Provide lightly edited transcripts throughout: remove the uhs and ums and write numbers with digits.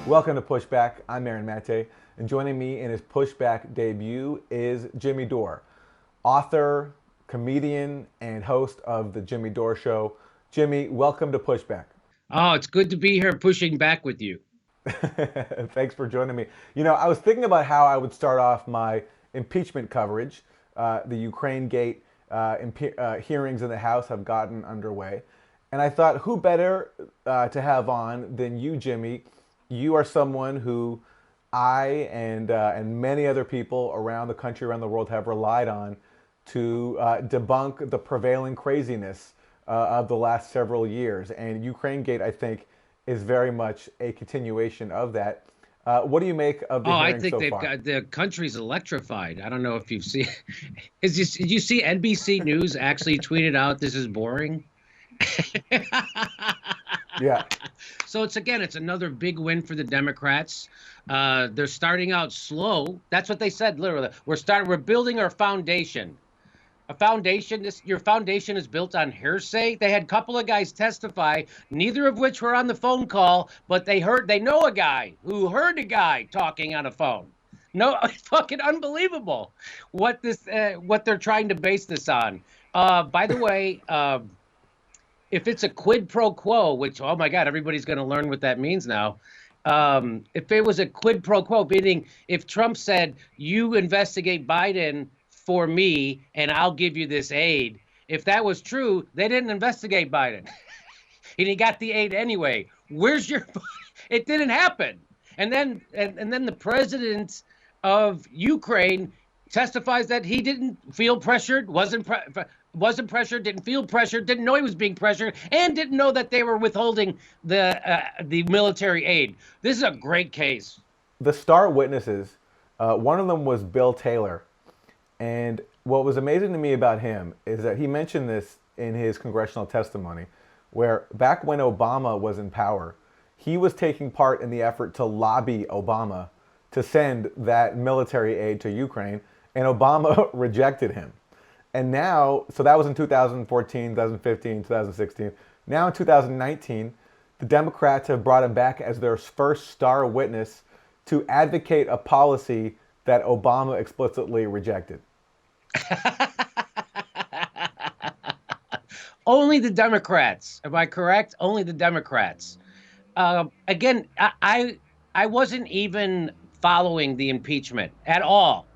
Welcome to Pushback. I'm Aaron Maté, and joining me in his Pushback debut is Jimmy Dore, author, comedian, and host of the Jimmy Dore Show. Jimmy, welcome to Pushback. Oh, it's good to be here pushing back with you. Thanks for joining me. I was thinking about how I would start off my impeachment coverage. The Ukrainegate hearings in the House have gotten underway. And I thought, who better to have on than you, Jimmy? You are someone who I and many other people around the country, around the world, have relied on to debunk the prevailing craziness of the last several years. And Ukrainegate, I think, is very much a continuation of that. What do you make of the Oh, I hearing think so they've far? got the country's electrified. I don't know if you've seen. Did you see NBC News actually tweeted out this is boring? Yeah. So it's another big win for the Democrats. They're starting out slow. That's what they said literally. We're building our foundation. A foundation, your foundation is built on hearsay. They had a couple of guys testify, neither of which were on the phone call, but they know a guy who heard a guy talking on a phone. No, it's fucking unbelievable what they're trying to base this on. By the way, if it's a quid pro quo, which, oh my God, everybody's going to learn what that means now. If it was a quid pro quo, meaning if Trump said, you investigate Biden for me and I'll give you this aid. If that was true, they didn't investigate Biden. And he got the aid anyway. Where's your It didn't happen. And then the president of Ukraine testifies that he didn't feel pressured, wasn't pressured, didn't feel pressured, didn't know he was being pressured, and didn't know that they were withholding the military aid. This is a great case. The star witnesses, one of them was Bill Taylor. And what was amazing to me about him is that he mentioned this in his congressional testimony, where back when Obama was in power, he was taking part in the effort to lobby Obama to send that military aid to Ukraine, and Obama rejected him. And now, so that was in 2014, 2015, 2016. Now in 2019, the Democrats have brought him back as their first star witness to advocate a policy that Obama explicitly rejected. Only the Democrats. Am I correct? Only the Democrats. Again, I wasn't even following the impeachment at all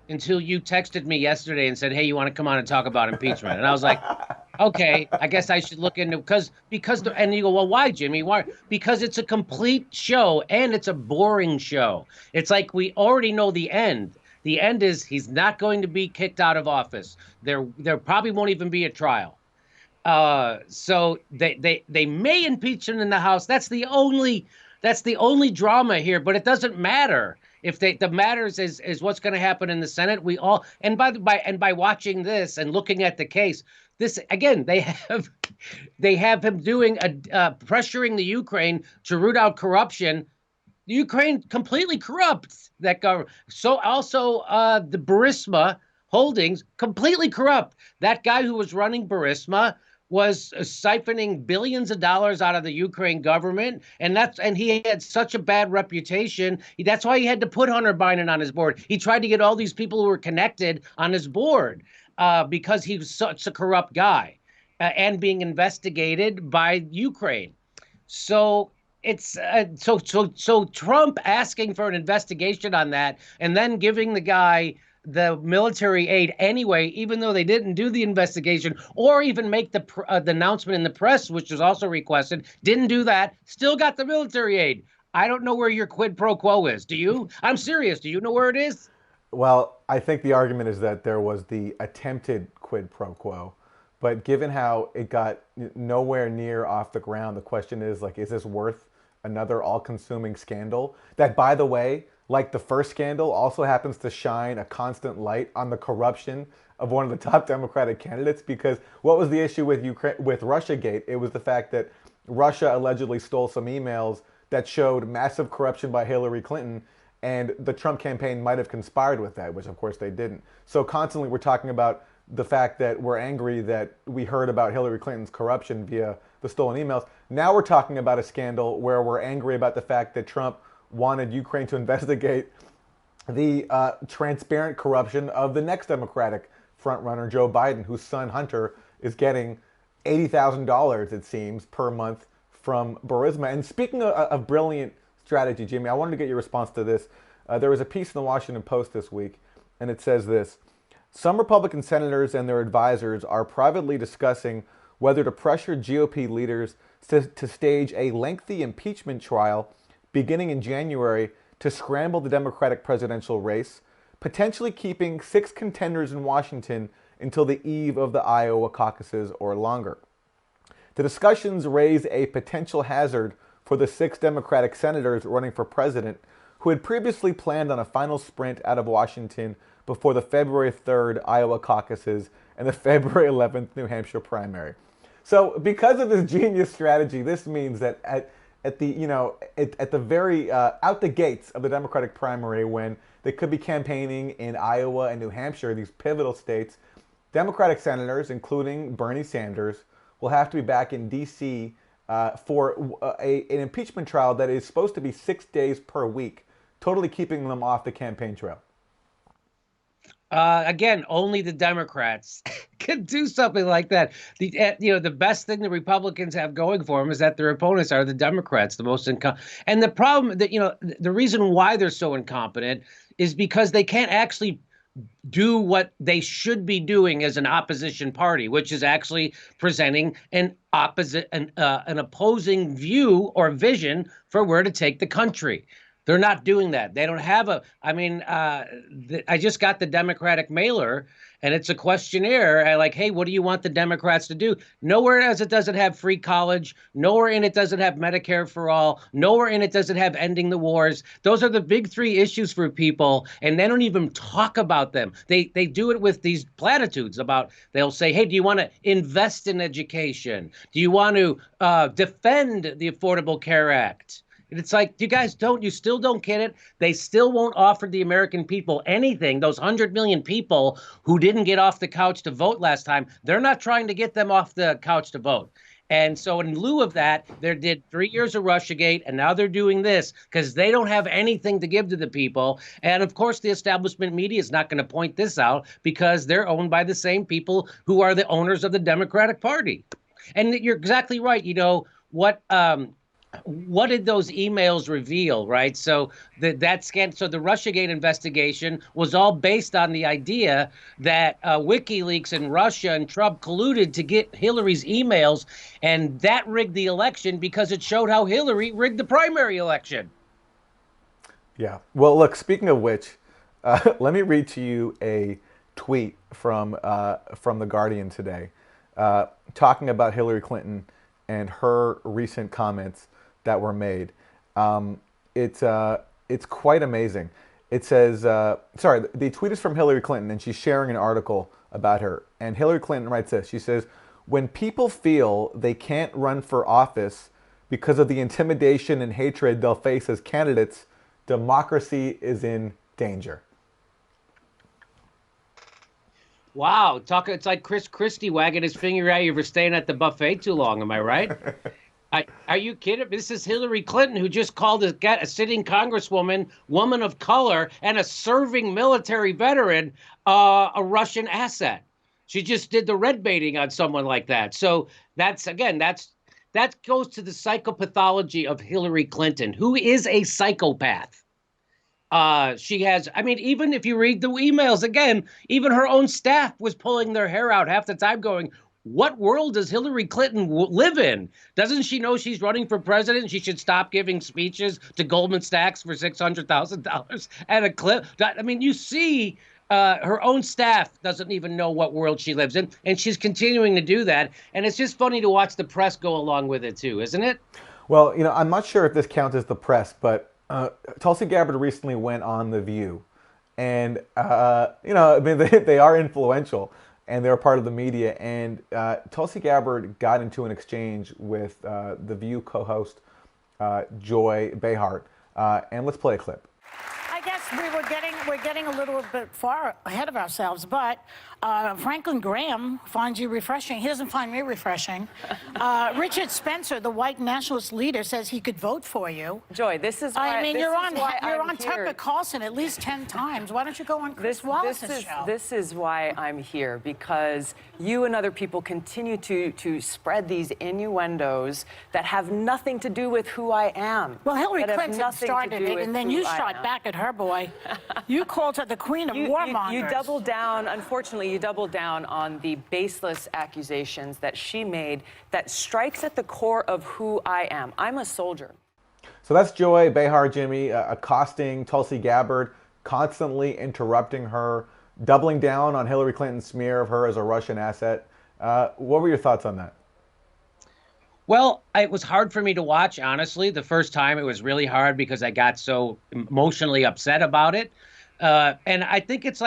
until you texted me yesterday and said, "Hey, you want to come on and talk about impeachment?" And I was like, "Okay, I guess I should look into and you go, well, why, Jimmy? Why? Because it's a complete show and it's a boring show. It's like we already know the end. The end is he's not going to be kicked out of office. There probably won't even be a trial. So they may impeach him in the House. That's the only drama here, but it doesn't matter. If the matters is what's going to happen in the Senate. We all and by watching this and looking at the case, this again they have him doing pressuring the Ukraine to root out corruption. Ukraine completely corrupt that government. So also the Burisma holdings completely corrupt. That guy who was running Burisma was siphoning billions of dollars out of the Ukraine government, and he had such a bad reputation. That's why he had to put Hunter Biden on his board. He tried to get all these people who were connected on his board because he was such a corrupt guy and being investigated by Ukraine. So it's so Trump asking for an investigation on that and then giving the guy the military aid anyway, even though they didn't do the investigation or even make the announcement in the press, which was also requested, didn't do that, still got the military aid. I don't know where your quid pro quo is. Do you? I'm serious. Do you know where it is? Well, I think the argument is that there was the attempted quid pro quo, but given how it got nowhere near off the ground, the question is like, is this worth another all-consuming scandal? That, by the way, like the first scandal, also happens to shine a constant light on the corruption of one of the top Democratic candidates. Because what was the issue with Russiagate? It was the fact that Russia allegedly stole some emails that showed massive corruption by Hillary Clinton, and the Trump campaign might have conspired with that, which of course they didn't. So constantly we're talking about the fact that we're angry that we heard about Hillary Clinton's corruption via the stolen emails. Now we're talking about a scandal where we're angry about the fact that Trump wanted Ukraine to investigate the transparent corruption of the next Democratic frontrunner, Joe Biden, whose son Hunter is getting $80,000, it seems, per month from Burisma. And speaking of brilliant strategy, Jimmy, I wanted to get your response to this. There was a piece in the Washington Post this week, and it says this: some Republican senators and their advisors are privately discussing whether to pressure GOP leaders to stage a lengthy impeachment trial beginning in January to scramble the Democratic presidential race, potentially keeping 6 contenders in Washington until the eve of the Iowa caucuses or longer. The discussions raise a potential hazard for the 6 Democratic senators running for president who had previously planned on a final sprint out of Washington before the February 3rd Iowa caucuses and the February 11th New Hampshire primary. So because of this genius strategy, this means that at the very out the gates of the Democratic primary, when they could be campaigning in Iowa and New Hampshire, these pivotal states, Democratic senators, including Bernie Sanders, will have to be back in D.C. For an impeachment trial that is supposed to be 6 days per week, totally keeping them off the campaign trail. Again, only the Democrats can do something like that. The best thing the Republicans have going for them is that their opponents are the Democrats, the most incompetent. And the problem that, the reason why they're so incompetent is because they can't actually do what they should be doing as an opposition party, which is actually presenting an opposing view or vision for where to take the country. They're not doing that. They don't have I just got the Democratic mailer, and it's a questionnaire. Hey, what do you want the Democrats to do? Nowhere as it doesn't have free college. Nowhere in it doesn't have Medicare for all. Nowhere in it doesn't have ending the wars. Those are the big 3 issues for people, and they don't even talk about them. They do it with these platitudes about, they'll say, hey, do you want to invest in education? Do you want to defend the Affordable Care Act? And it's like, you still don't get it. They still won't offer the American people anything. Those 100 million people who didn't get off the couch to vote last time, they're not trying to get them off the couch to vote. And so in lieu of that, they did 3 years of Russiagate, and now they're doing this because they don't have anything to give to the people. And of course, the establishment media is not going to point this out because they're owned by the same people who are the owners of the Democratic Party. And you're exactly right. What did those emails reveal, right? So the Russiagate investigation was all based on the idea that WikiLeaks and Russia and Trump colluded to get Hillary's emails, and that rigged the election because it showed how Hillary rigged the primary election. Yeah. Well, look, speaking of which, let me read to you a tweet from The Guardian today talking about Hillary Clinton and her recent comments that were made. It's quite amazing. It says, the tweet is from Hillary Clinton, and she's sharing an article about her. And Hillary Clinton writes this. She says, when people feel they can't run for office because of the intimidation and hatred they'll face as candidates, democracy is in danger. Wow. It's like Chris Christie wagging his finger at you for staying at the buffet too long. Am I right? Are you kidding? This is Hillary Clinton, who just called a sitting congresswoman, woman of color, and a serving military veteran a Russian asset. She just did the red baiting on someone like that. So that goes to the psychopathology of Hillary Clinton, who is a psychopath. She has, even if you read the emails again, even her own staff was pulling their hair out half the time going, what world does Hillary Clinton live in? Doesn't she know she's running for president? She should stop giving speeches to Goldman Sachs for $600,000 at a clip. You see, her own staff doesn't even know what world she lives in, and she's continuing to do that. And it's just funny to watch the press go along with it too, isn't it? Well, I'm not sure if this counts as the press, but Tulsi Gabbard recently went on The View, and they are influential. And they're part of the media. And Tulsi Gabbard got into an exchange with The View co-host Joy Behar. And let's play a clip. I guess we're getting a little bit far ahead of ourselves, but Franklin Graham finds you refreshing. He doesn't find me refreshing. Richard Spencer, the white nationalist leader, says he could vote for you. Joy, this is why you're on here. Tucker Carlson at least 10 times. Why don't you go on Chris Wallace's show? This is why I'm here, because you and other people continue to spread these innuendos that have nothing to do with who I am. Well, Hillary Clinton started it, and then you shot back at her, boy. You called her the queen of warmongers. You doubled down, unfortunately, you doubled down on the baseless accusations that she made that strikes at the core of who I am. I'm a soldier. So that's Joy Behar, Jimmy, accosting Tulsi Gabbard, constantly interrupting her, doubling down on Hillary Clinton's smear of her as a Russian asset. What were your thoughts on that? Well, it was hard for me to watch, honestly. The first time it was really hard because I got so emotionally upset about it. And I think it's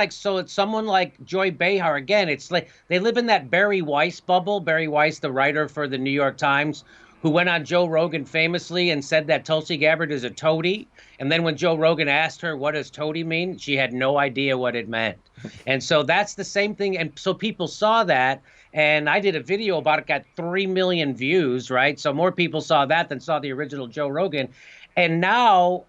someone like Joy Behar, again, it's like they live in that Barry Weiss bubble. Barry Weiss, the writer for the New York Times, who went on Joe Rogan famously and said that Tulsi Gabbard is a toady. And then when Joe Rogan asked her, what does toady mean? She had no idea what it meant. And so that's the same thing. And so people saw that. And I did a video about it, got 3 million views, right? So more people saw that than saw the original Joe Rogan. And now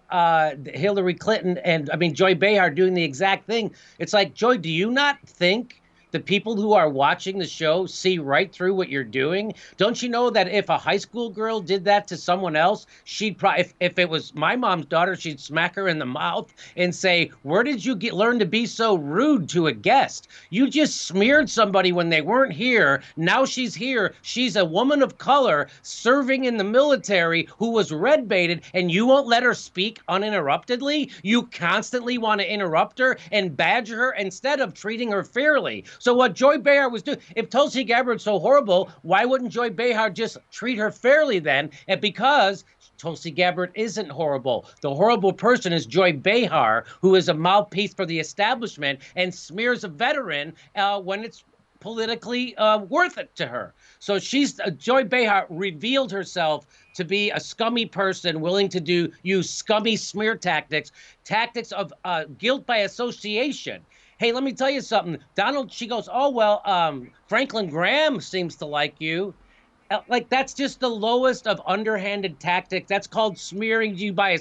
Hillary Clinton and, Joy Behar doing the exact thing. It's like, Joy, do you not think the people who are watching the show see right through what you're doing? Don't you know that if a high school girl did that to someone else, she'd probably, if it was my mom's daughter, she'd smack her in the mouth and say, where did you learn to be so rude to a guest? You just smeared somebody when they weren't here. Now she's here. She's a woman of color serving in the military who was red baited, and you won't let her speak uninterruptedly. You constantly want to interrupt her and badger her instead of treating her fairly. So what Joy Behar was doing, if Tulsi Gabbard's so horrible, why wouldn't Joy Behar just treat her fairly then? And because Tulsi Gabbard isn't horrible. The horrible person is Joy Behar, who is a mouthpiece for the establishment and smears a veteran when it's politically worth it to her. So Joy Behar revealed herself to be a scummy person willing to use scummy smear tactics of guilt by association. Hey, let me tell you something. She goes, oh, well, Franklin Graham seems to like you. Like, that's just the lowest of underhanded tactics. That's called smearing you by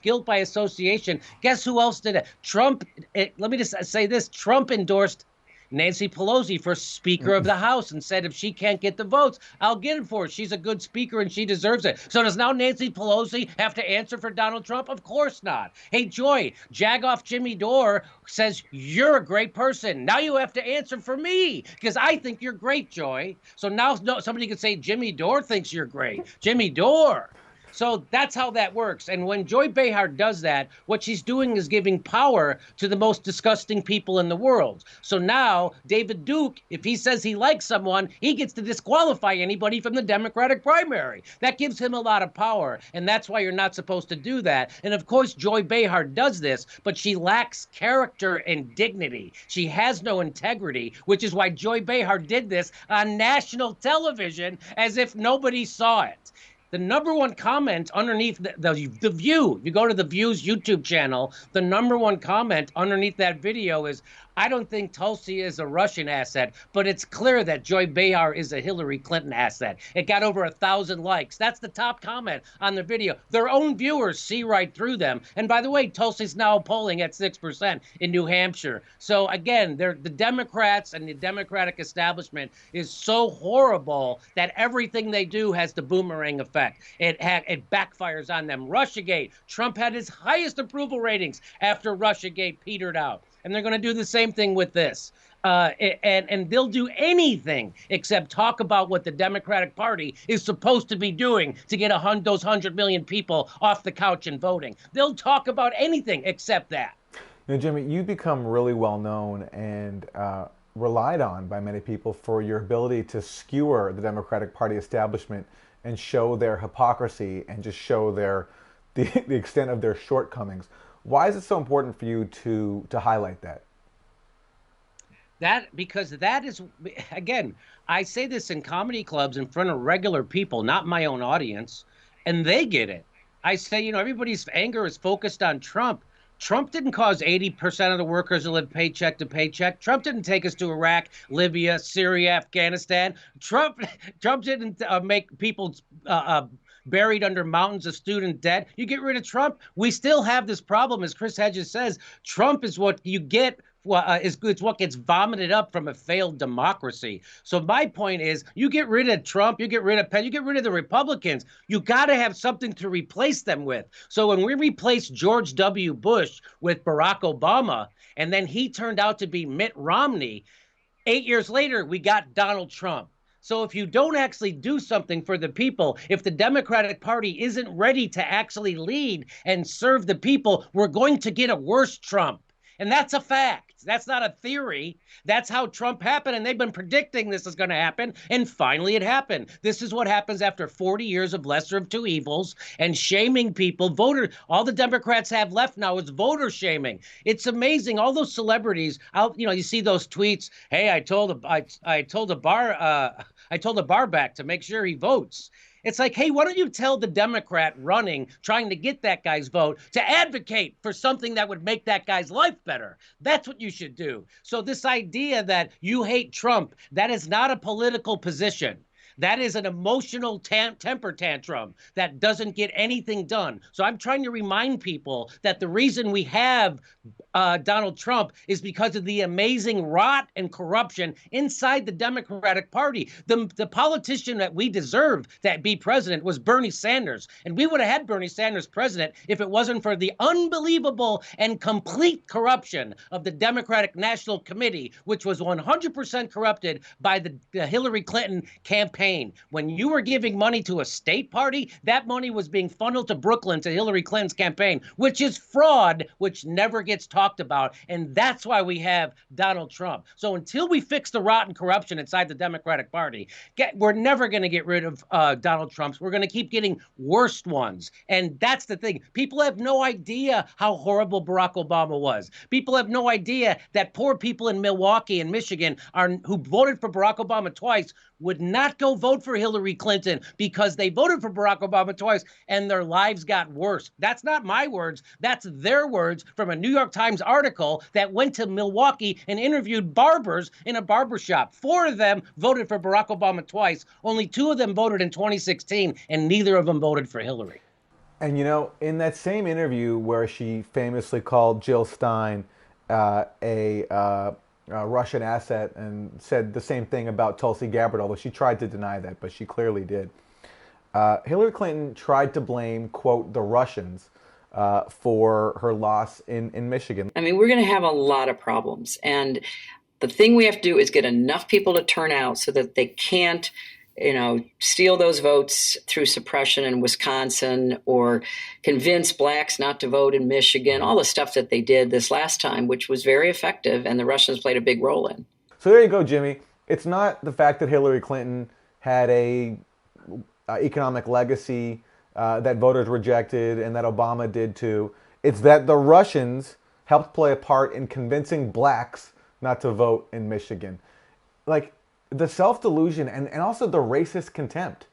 guilt by association. Guess who else did it? Trump, let me just say this. Trump endorsed Nancy Pelosi for Speaker of the House and said if she can't get the votes, I'll get it for her. She's a good speaker and she deserves it. So does now Nancy Pelosi have to answer for Donald Trump? Of course not. Hey, Joy, Jagoff Jimmy Dore says you're a great person. Now you have to answer for me because I think you're great, Joy. So now somebody could say Jimmy Dore thinks you're great. Jimmy Dore. So that's how that works. And when Joy Behar does that, what she's doing is giving power to the most disgusting people in the world. So now David Duke, if he says he likes someone, he gets to disqualify anybody from the Democratic primary. That gives him a lot of power. And that's why you're not supposed to do that. And of course, Joy Behar does this, but she lacks character and dignity. She has no integrity, which is why Joy Behar did this on national television as if nobody saw it. The number one comment underneath the View, if you go to the View's YouTube channel, the number one comment underneath that video is, I don't think Tulsi is a Russian asset, but it's clear that Joy Behar is a Hillary Clinton asset. It got over 1,000 likes. That's the top comment on the video. Their own viewers see right through them. And by the way, Tulsi's now polling at 6% in New Hampshire. So again, the Democrats and the Democratic establishment is so horrible that everything they do has the boomerang effect. It backfires on them. Russiagate. Trump had his highest approval ratings after Russiagate petered out. And they're going to do the same thing with this. And they'll do anything except talk about what the Democratic Party is supposed to be doing to get those 100 million people off the couch and voting. They'll talk about anything except that. You know, Jimmy, you become really well known and relied on by many people for your ability to skewer the Democratic Party establishment and show their hypocrisy and just show the extent of their shortcomings. Why is it so important for you to highlight that? Because that is, again, I say this in comedy clubs in front of regular people, not my own audience, and they get it. I say, everybody's anger is focused on Trump. Trump didn't cause 80% of the workers to live paycheck to paycheck. Trump didn't take us to Iraq, Libya, Syria, Afghanistan. Trump didn't make people buried under mountains of student debt. You get rid of Trump, we still have this problem, as Chris Hedges says. Trump is what you get. It's what gets vomited up from a failed democracy. So my point is, you get rid of Trump, you get rid of Penn, you get rid of the Republicans. You got to have something to replace them with. So when we replaced George W. Bush with Barack Obama, and then he turned out to be Mitt Romney, 8 years later, we got Donald Trump. So if you don't actually do something for the people, if the Democratic Party isn't ready to actually lead and serve the people, we're going to get a worse Trump. And that's a fact. That's not a theory. That's how Trump happened. And they've been predicting this is going to happen. And finally it happened. This is what happens after 40 years of lesser of two evils and shaming people. All the Democrats have left now is voter shaming. It's amazing. All those celebrities out, you see those tweets. Hey, I told the bar back to make sure he votes. It's like, hey, why don't you tell the Democrat running, trying to get that guy's vote, to advocate for something that would make that guy's life better? That's what you should do. So this idea that you hate Trump, that is not a political position. That is an emotional temper tantrum that doesn't get anything done. So I'm trying to remind people that the reason we have Donald Trump is because of the amazing rot and corruption inside the Democratic Party. The politician that we deserved that be president was Bernie Sanders. And we would have had Bernie Sanders president if it wasn't for the unbelievable and complete corruption of the Democratic National Committee, which was 100% corrupted by the Hillary Clinton campaign. When you were giving money to a state party, that money was being funneled to Brooklyn to Hillary Clinton's campaign, which is fraud, which never gets talked about. And that's why we have Donald Trump. So until we fix the rotten corruption inside the Democratic Party, we're never going to get rid of Donald Trump's. We're going to keep getting worse ones. And that's the thing. People have no idea how horrible Barack Obama was. People have no idea that poor people in Milwaukee and Michigan who voted for Barack Obama twice would not go vote for Hillary Clinton because they voted for Barack Obama twice and their lives got worse. That's not my words. That's their words from a New York Times article that went to Milwaukee and interviewed barbers in a barbershop. 4 of them voted for Barack Obama twice. Only 2 of them voted in 2016, and neither of them voted for Hillary. And in that same interview where she famously called Jill Stein a Russian asset and said the same thing about Tulsi Gabbard, although she tried to deny that, but she clearly did. Hillary Clinton tried to blame, quote, the Russians for her loss in Michigan. I mean, we're going to have a lot of problems. And the thing we have to do is get enough people to turn out so that they can't steal those votes through suppression in Wisconsin or convince blacks not to vote in Michigan, all the stuff that they did this last time, which was very effective and the Russians played a big role in. So there you go, Jimmy. It's not the fact that Hillary Clinton had a economic legacy that voters rejected and that Obama did too. It's that the Russians helped play a part in convincing blacks not to vote in Michigan. Like, the self-delusion and also the racist contempt.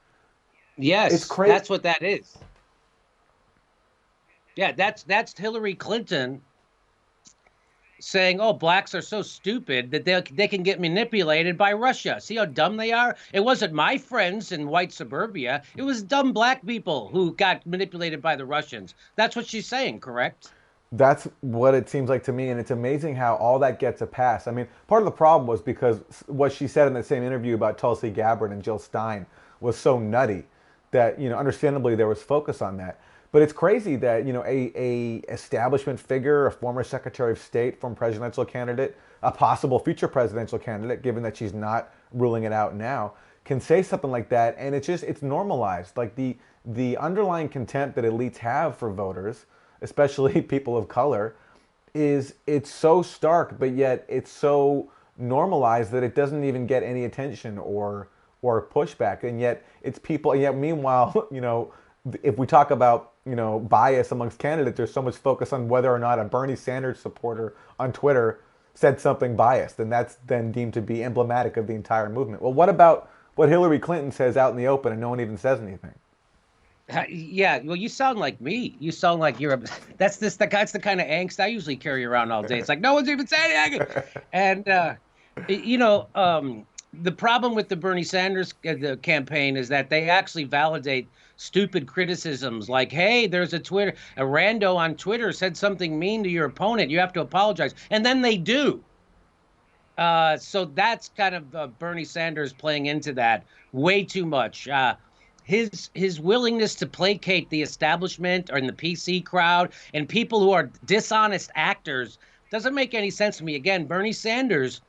Yes, it's crazy. That's what that is. Yeah, that's Hillary Clinton saying, oh, blacks are so stupid that they can get manipulated by Russia. See how dumb they are? It wasn't my friends in white suburbia. It was dumb black people who got manipulated by the Russians. That's what she's saying, correct? That's what it seems like to me, and it's amazing how all that gets a pass. I mean, part of the problem was because what she said in the same interview about Tulsi Gabbard and Jill Stein was so nutty that, understandably there was focus on that. But it's crazy that, a establishment figure, a former Secretary of State, former presidential candidate, a possible future presidential candidate, given that she's not ruling it out now, can say something like that, and it's normalized. Like the underlying contempt that elites have for voters, especially people of color, it's so stark, but yet it's so normalized that it doesn't even get any attention or pushback. And yet it's people, and yet meanwhile, if we talk about, bias amongst candidates, there's so much focus on whether or not a Bernie Sanders supporter on Twitter said something biased, and that's then deemed to be emblematic of the entire movement. Well, what about what Hillary Clinton says out in the open and no one even says anything? Yeah, well, you sound like me. You sound like you're a. That's the kind of angst I usually carry around all day. It's like no one's even saying anything, and you know, the problem with the Bernie Sanders the campaign is that they actually validate stupid criticisms like, "Hey, there's a rando on Twitter said something mean to your opponent. You have to apologize," and then they do. So that's kind of Bernie Sanders playing into that way too much. His willingness to placate the establishment or in the PC crowd and people who are dishonest actors doesn't make any sense to me. Again, Bernie Sanders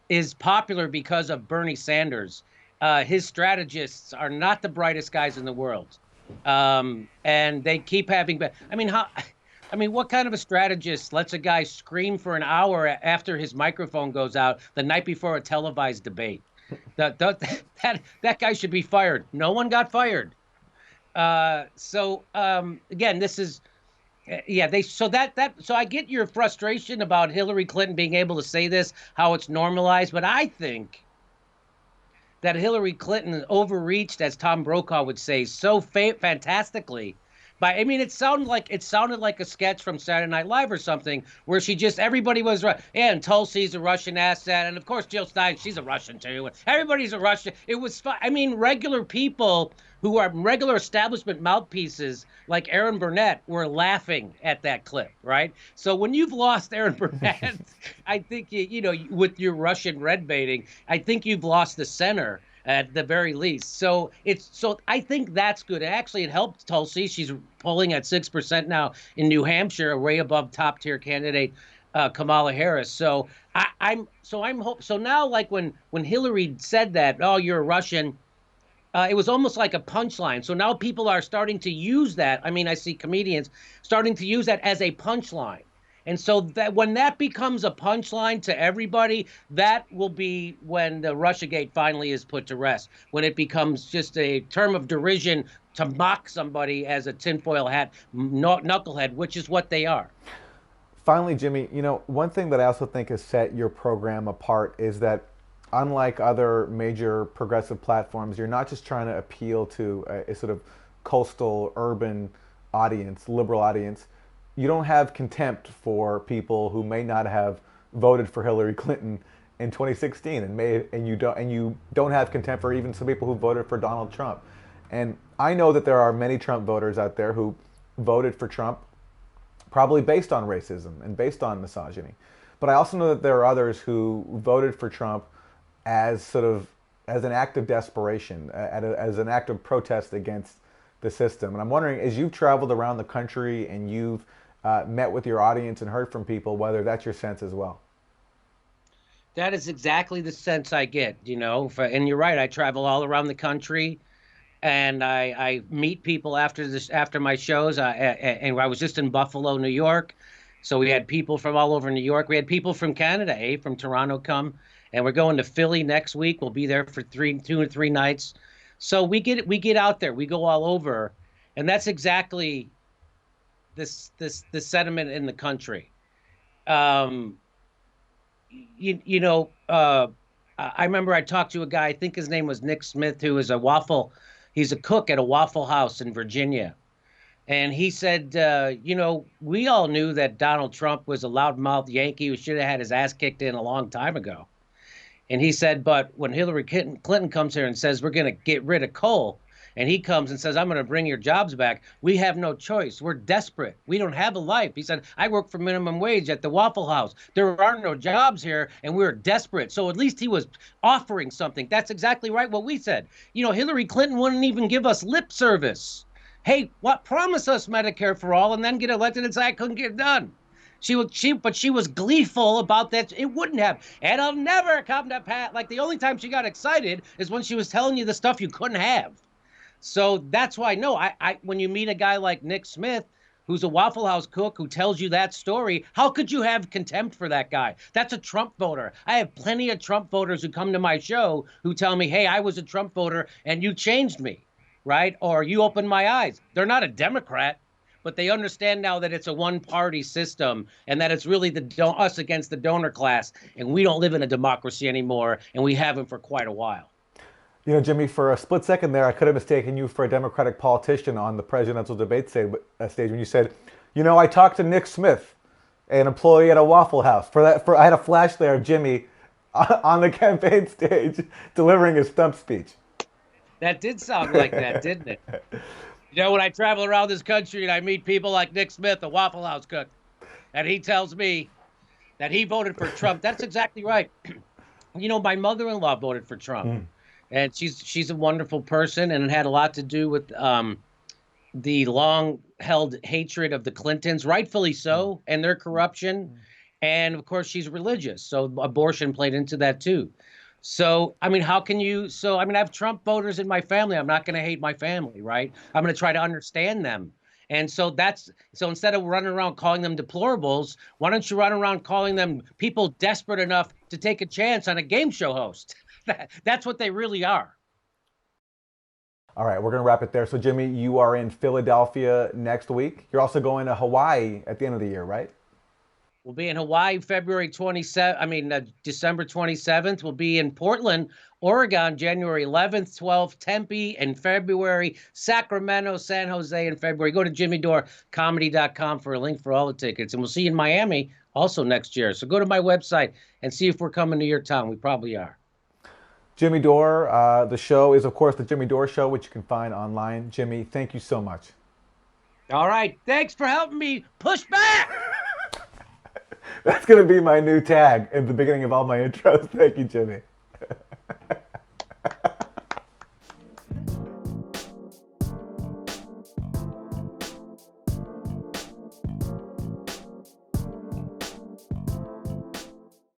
is popular because of Bernie Sanders. His strategists are not the brightest guys in the world, and they keep having. I mean, how? I mean, what kind of a strategist lets a guy scream for an hour after his microphone goes out the night before a televised debate? That guy should be fired. No one got fired. Again, this is yeah. So I get your frustration about Hillary Clinton being able to say this, how it's normalized, but I think that Hillary Clinton overreached, as Tom Brokaw would say, so fantastically. But I mean, it sounded like a sketch from Saturday Night Live or something, where everybody was right. And Tulsi's a Russian asset, and of course Jill Stein, she's a Russian too. And everybody's a Russian. It was fun. I mean, regular people who are regular establishment mouthpieces like Aaron Burnett were laughing at that clip, right? So when you've lost Aaron Burnett, I think you know with your Russian red baiting, I think you've lost the center at the very least. So I think that's good. Actually, it helped Tulsi. She's polling at 6% now in New Hampshire, way above top tier candidate Kamala Harris. So I'm hope. So now, like when Hillary said that, oh, you're a Russian, it was almost like a punchline. So now people are starting to use that. I mean, I see comedians starting to use that as a punchline. And so that when that becomes a punchline to everybody, that will be when the Russiagate finally is put to rest, when it becomes just a term of derision to mock somebody as a tinfoil hat knucklehead, which is what they are. Finally, Jimmy, you know, one thing that I also think has set your program apart is that unlike other major progressive platforms, you're not just trying to appeal to a sort of coastal urban audience, liberal audience. You don't have contempt for people who may not have voted for Hillary Clinton in 2016, and you don't have contempt for even some people who voted for Donald Trump. And I know that there are many Trump voters out there who voted for Trump probably based on racism and based on misogyny. But I also know that there are others who voted for Trump as an act of desperation, as an act of protest against the system. And I'm wondering, as you've traveled around the country and you've met with your audience and heard from people, whether that's your sense as well. That is exactly the sense I get, you know, and you're right. I travel all around the country and I meet people after my shows. And I was just in Buffalo, New York. So we had people from all over New York. We had people from Canada, from Toronto come, and we're going to Philly next week. We'll be there for 2 or 3 nights. So we get out there. We go all over, and that's exactly this sentiment in the country. I remember I talked to a guy, I think his name was Nick Smith, who is he's a cook at a Waffle House in Virginia. And he said, we all knew that Donald Trump was a loudmouth Yankee who should have had his ass kicked in a long time ago. And he said, but when Hillary Clinton comes here and says, we're going to get rid of coal, and he comes and says, I'm going to bring your jobs back, we have no choice. We're desperate. We don't have a life. He said, I work for minimum wage at the Waffle House. There are no jobs here, and we're desperate. So at least he was offering something. That's exactly right what we said. Hillary Clinton wouldn't even give us lip service. Hey, promise us Medicare for all and then get elected and say I couldn't get it done. But she was gleeful about that. It wouldn't have. And it'll never come to pass. Like the only time she got excited is when she was telling you the stuff you couldn't have. So that's why, when you meet a guy like Nick Smith, who's a Waffle House cook who tells you that story, how could you have contempt for that guy? That's a Trump voter. I have plenty of Trump voters who come to my show who tell me, hey, I was a Trump voter and you changed me, right? Or you opened my eyes. They're not a Democrat, but they understand now that it's a one-party system and that it's really us against the donor class, and we don't live in a democracy anymore, and we haven't for quite a while. You know, Jimmy, for a split second there, I could have mistaken you for a Democratic politician on the presidential debate stage when you said, you know, I talked to Nick Smith, an employee at a Waffle House. I had a flash there of Jimmy on the campaign stage delivering his stump speech. That did sound like that, didn't it? You know, when I travel around this country and I meet people like Nick Smith, a Waffle House cook, and he tells me that he voted for Trump, that's exactly right. You know, my mother-in-law voted for Trump, and she's a wonderful person, and it had a lot to do with the long-held hatred of the Clintons, rightfully so, and their corruption. And, of course, she's religious, so abortion played into that, too. So, I mean, how can you – so, I mean, I have Trump voters in my family. I'm not going to hate my family, right? I'm going to try to understand them. And so so instead of running around calling them deplorables, why don't you run around calling them people desperate enough to take a chance on a game show host? That's what they really are. All right, we're going to wrap it there. So, Jimmy, you are in Philadelphia next week. You're also going to Hawaii at the end of the year, right? We'll be in Hawaii December 27th. We'll be in Portland, Oregon, January 11th, 12th, Tempe in February, Sacramento, San Jose in February. Go to jimmydorcomedy.com for a link for all the tickets. And we'll see you in Miami also next year. So go to my website and see if we're coming to your town. We probably are. Jimmy Dore, the show is, of course, the Jimmy Dore Show, which you can find online. Jimmy, thank you so much. All right. Thanks for helping me push back. That's going to be my new tag at the beginning of all my intros. Thank you, Jimmy.